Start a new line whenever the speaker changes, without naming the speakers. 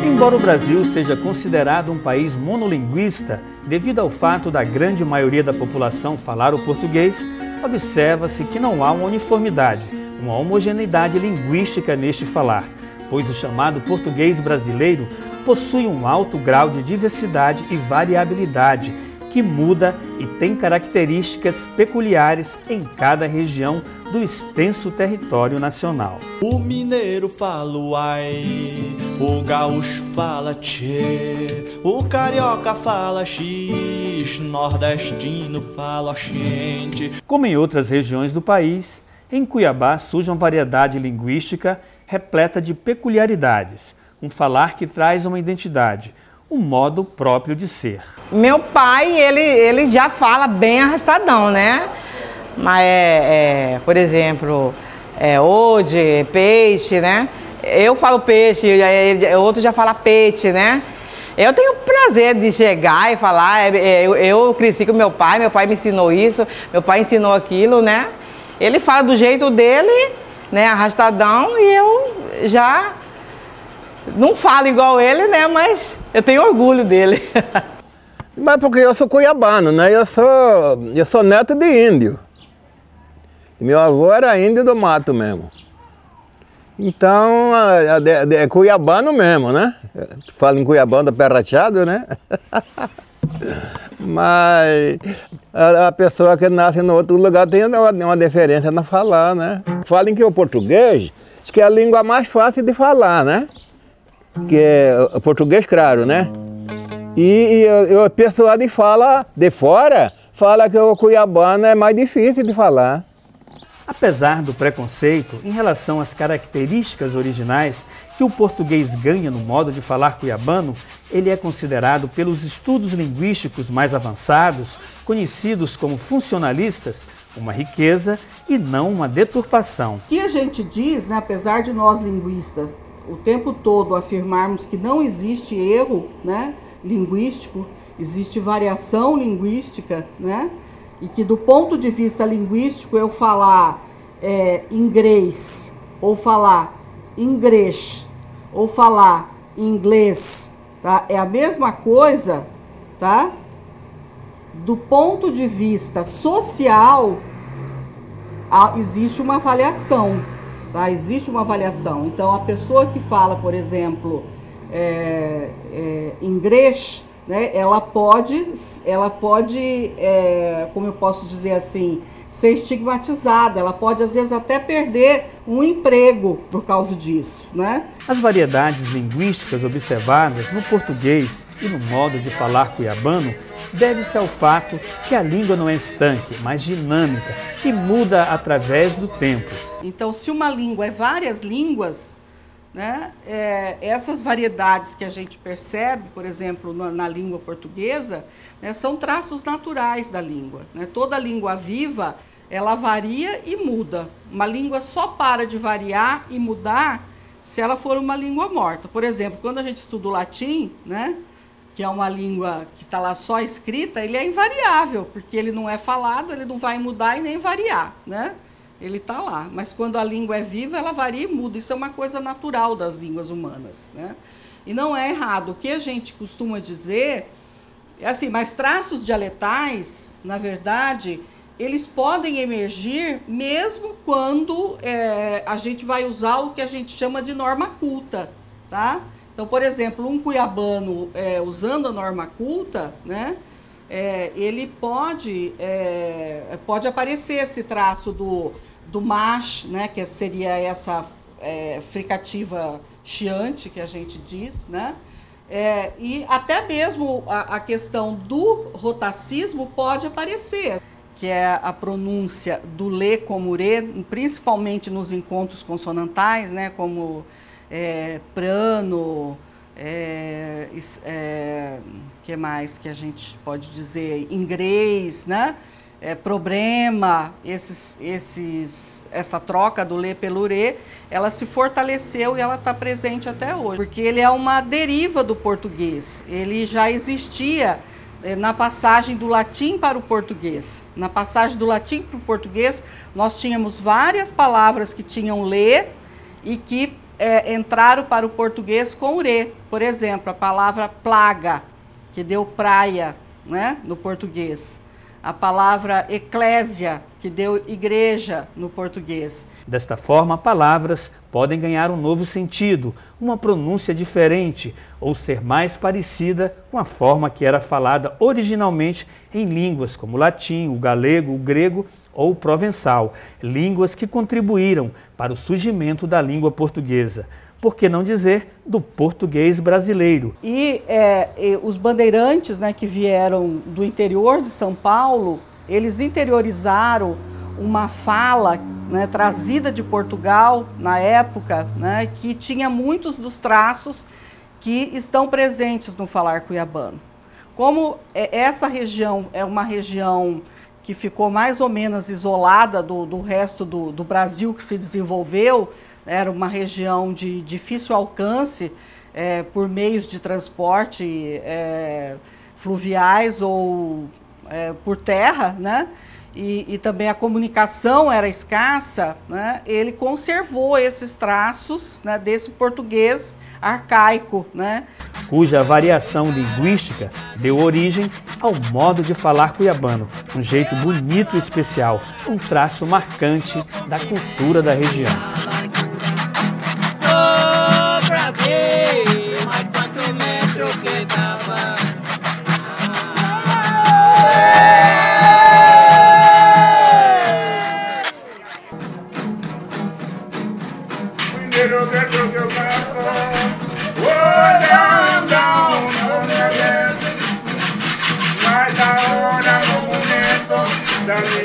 Embora o Brasil seja considerado um país monolinguista, devido ao fato da grande maioria da população falar o português, observa-se que não há uma uniformidade, uma homogeneidade linguística neste falar, pois o chamado português brasileiro possui um alto grau de diversidade e variabilidade, que muda e tem características peculiares em cada região do extenso território nacional.
O mineiro fala uai, o gaúcho fala tchê, o carioca fala x, nordestino fala gente.
Como em outras regiões do país, em Cuiabá surge uma variedade linguística repleta de peculiaridades, um falar que traz uma identidade, um modo próprio de ser.
Meu pai, ele já fala bem arrastadão, né? Mas por exemplo, hoje, peixe, né? Eu falo peixe, outro já fala peixe, né? Eu tenho o prazer de chegar e falar, eu cresci com meu pai me ensinou isso, meu pai ensinou aquilo, né? Ele fala do jeito dele, né, arrastadão, e eu já não falo igual ele, né, mas eu tenho orgulho dele.
Mas porque eu sou cuiabano, né, eu sou neto de índio. Meu avô era índio do mato mesmo. Então, é cuiabano mesmo, né? Falo em cuiabano da perrachado, né? Mas a pessoa que nasce no outro lugar tem uma diferença na falar, né? Falam que o português, acho que é a língua mais fácil de falar, né? Que é o português claro, né? E a pessoa de fora fala que o cuiabano é mais difícil de falar.
Apesar do preconceito em relação às características originais que o português ganha no modo de falar cuiabano, ele é considerado pelos estudos linguísticos mais avançados, conhecidos como funcionalistas, uma riqueza e não uma deturpação.
O que a gente diz, né, apesar de nós linguistas o tempo todo afirmarmos que não existe erro, né, linguístico, existe variação linguística, né? E que do ponto de vista linguístico eu falar inglês, ou falar inglês, ou falar inglês, tá? É a mesma coisa, tá? Do ponto de vista social, existe uma avaliação, tá? Existe uma avaliação. Então, a pessoa que fala, por exemplo, inglês, né, ela pode, como eu posso dizer assim, ser estigmatizada, ela pode às vezes até perder um emprego por causa disso, né?
As variedades linguísticas observadas no português e no modo de falar cuiabano deve-se ao fato que a língua não é estanque, mas dinâmica e muda através do tempo.
Então, se uma língua é várias línguas, né, essas variedades que a gente percebe, por exemplo, na língua portuguesa, né, são traços naturais da língua, né? Toda língua viva, ela varia e muda. Uma língua só para de variar e mudar se ela for uma língua morta. Por exemplo, quando a gente estuda o latim, né, que é uma língua que está lá só escrita, ele é invariável, porque ele não é falado, ele não vai mudar e nem variar, né? Ele está lá, mas quando a língua é viva, ela varia e muda. Isso é uma coisa natural das línguas humanas, né? E não é errado. O que a gente costuma dizer é assim, mas traços dialetais, na verdade, eles podem emergir mesmo quando a gente vai usar o que a gente chama de norma culta, tá? Então, por exemplo, um cuiabano usando a norma culta, né? Ele pode aparecer esse traço do mas, né, que seria essa fricativa chiante que a gente diz, né? E até mesmo a questão do rotacismo pode aparecer, que é a pronúncia do lê como rê, principalmente nos encontros consonantais, né, como prano, que mais que a gente pode dizer, inglês, né? Problema, essa troca do lê pelo rê, ela se fortaleceu e ela está presente até hoje, porque ele é uma deriva do português. Ele já existia na passagem do latim para o português. Na passagem do latim para o português, nós tínhamos várias palavras que tinham lê e que entraram para o português com rê. Por exemplo, a palavra plaga, que deu praia, né, no português. A palavra eclésia, que deu igreja no português.
Desta forma, palavras podem ganhar um novo sentido, uma pronúncia diferente ou ser mais parecida com a forma que era falada originalmente em línguas como o latim, o galego, o grego ou o provençal, línguas que contribuíram para o surgimento da língua portuguesa. Por que não dizer do português brasileiro?
E os bandeirantes, né, que vieram do interior de São Paulo, eles interiorizaram uma fala, né, trazida de Portugal na época, né, que tinha muitos dos traços que estão presentes no falar cuiabano. Como essa região é uma região que ficou mais ou menos isolada do resto do Brasil que se desenvolveu, era uma região de difícil alcance por meios de transporte fluviais ou por terra, né? E também a comunicação era escassa, né? Ele conservou esses traços, né, desse português arcaico, né?
Cuja variação linguística deu origem ao modo de falar cuiabano, um jeito bonito e especial, um traço marcante da cultura da região.
Dame